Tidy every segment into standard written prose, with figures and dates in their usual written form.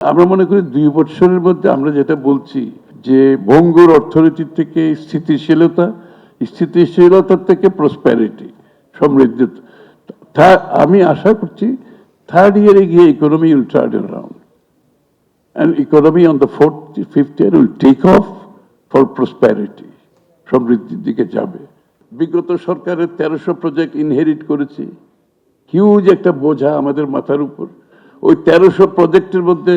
আমরা মনে করি 2 বছরের মধ্যে আমরা যেটা বলছি যে ভঙ্গুর অর্থনীতি থেকে স্থিতিশীলতার থেকে প্রসপ্যারিটি, সমৃদ্ধি। আমি আশা করছি থার্ড ইয়ারে গিয়ে economy will turn around and economy on the fourth, fifth year will take off for prosperity, সমৃদ্ধির দিকে যাবে। বিগত সরকারের 1300 প্রজেক্ট ইনহেরিট করেছি, হিউজ একটা বোঝা আমাদের মাথার উপর। ওই 1300 প্রজেক্টের মধ্যে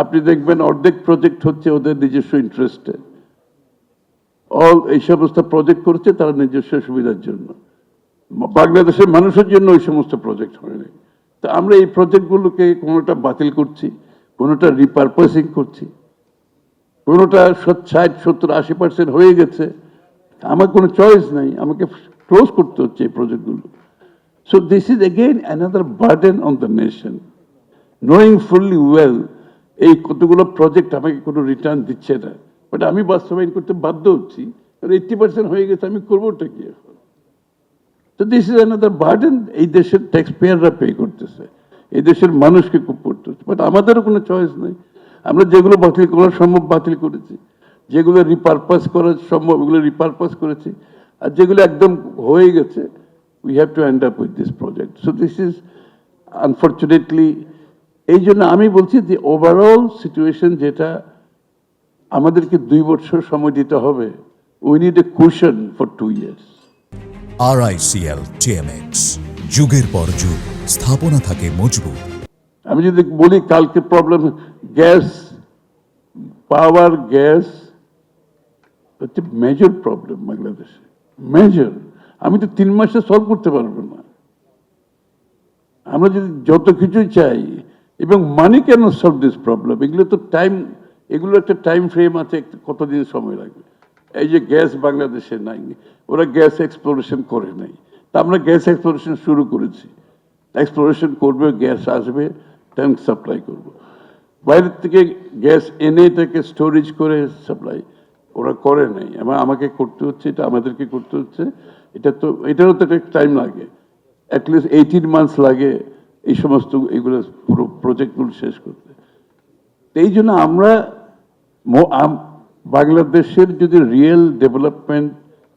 আপনি দেখবেন অর্ধেক প্রজেক্ট হচ্ছে ওদের নিজস্ব ইন্টারেস্টে, এই সমস্ত প্রজেক্ট করছে তারা নিজস্ব সুবিধার জন্য, বাংলাদেশের মানুষের জন্য ওই সমস্ত প্রজেক্ট হয়নি। তো আমরা এই প্রজেক্টগুলোকে কোনোটা বাতিল করছি, কোনোটা রিপারপাসিং করছি, কোনোটা 60-70-80% হয়ে গেছে, আমার কোনো চয়েস নাই, আমাকে ক্লোজ করতে হচ্ছে এই প্রজেক্টগুলো। So this is again another burden on the nation, knowing fully well এই কতগুলো প্রজেক্ট আমাকে কোনো রিটার্ন দিচ্ছে না, বাট আমি বাস্তবায়ন করতে বাধ্য হচ্ছি, কারণ 80% হয়ে গেছে, আমি করবোটা কি এখন? তো দিস ইজ অ্যানাদার বার্ডেন, এই দেশের ট্যাক্স পেয়াররা পে করতেছে, এই দেশের মানুষকে খুব পড়তে হচ্ছে, বাট আমাদেরও কোনো চয়েস নেই। আমরা যেগুলো বাতিল করা সম্ভব বাতিল করেছি, যেগুলো রিপারপাস করা সম্ভব ওগুলো রিপারপাস করেছি, আর যেগুলো একদম হয়ে গেছে we have to end up with this project. So this is unfortunately, এই জন্য আমি বলছি যে ওভারঅল সিচুয়েশন যেটা আমাদেরকে 2 বছর সময় দিতে হবে, we need a cushion for 2 years। RICL TMX, যুগের পর যুগ স্থাপনা থাকে মজবুত। আমি যদি বলি কালকে প্রবলেম গ্যাস, পাওয়ার, গ্যাস হচ্ছে মেজর প্রবলেম বাংলাদেশে, মেজর। আমি তো 3 মাসে সলভ করতে পারবো না। আমরা যদি যত কিছুই চাই, এবং মানি কেন সলভ দিস প্রবলেম, এগুলো তো টাইম, এগুলো একটা টাইম ফ্রেম আছে, কতদিন সময় লাগবে। এই যে গ্যাস বাংলাদেশে নাই, ওরা গ্যাস এক্সপ্লোরেশন করে নাই, তা আমরা গ্যাস এক্সপ্লোরেশন শুরু করেছি। এক্সপ্লোরেশন করবে, গ্যাস আসবে, ট্যাঙ্ক সাপ্লাই করব, বাইরের থেকে গ্যাস এনে এটাকে স্টোরেজ করে সাপ্লাই ওরা করে নাই, এবং আমাকে করতে হচ্ছে, এটা আমাদেরকে করতে হচ্ছে। এটারও তো একটা টাইম লাগে, অ্যাটলিস্ট 18 months লাগে এই সমস্ত এগুলো পুরো প্রজেক্টগুলো শেষ করতে। এই জন্য আমরা বাংলাদেশের যদি রিয়েল ডেভেলপমেন্ট,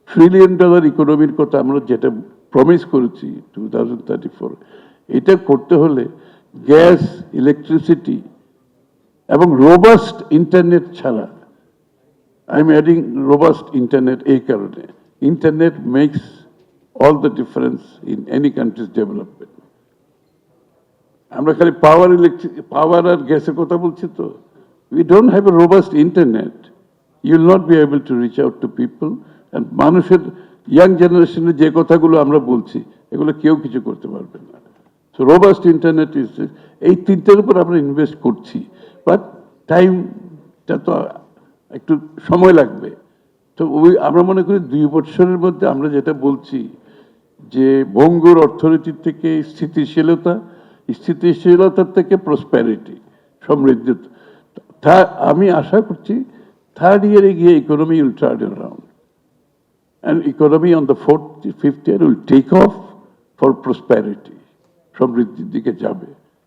$1 trillion ইকোনমির কথা আমরা যেটা প্রমিস করেছি 2034, এটা করতে হলে গ্যাস, ইলেকট্রিসিটি এবং রোবাস্ট ইন্টারনেট ছাড়া, I am adding robust internet, এই কারণে internet makes all the difference in any country's development. আমরা খালি পাওয়ার আর গ্যাসের কথা বলছি তো, we don't have a robust internet, you will not be able to reach out to people, and মানুষের young জেনারেশনের যে কথাগুলো আমরা বলছি এগুলো কেউ কিছু করতে পারবে না। সো রোবাস্ট ইন্টারনেট ইজ, এই তিনটের উপর আমরা ইনভেস্ট করছি, বাট টাইমটা তো একটু সময় লাগবে। তো আমরা মনে করি 2 বছরের মধ্যে আমরা যেটা বলছি যে ভঙ্গুর অর্থনীতি থেকে স্থিতিশীলতার থেকে প্রসপ্যারিটি, সমৃদ্ধি। আমি আশা করছি থার্ড ইয়ারে গিয়ে economy will turn around and economy on the fourth, fifth year will take off for prosperity, সমৃদ্ধির দিকে যাবে।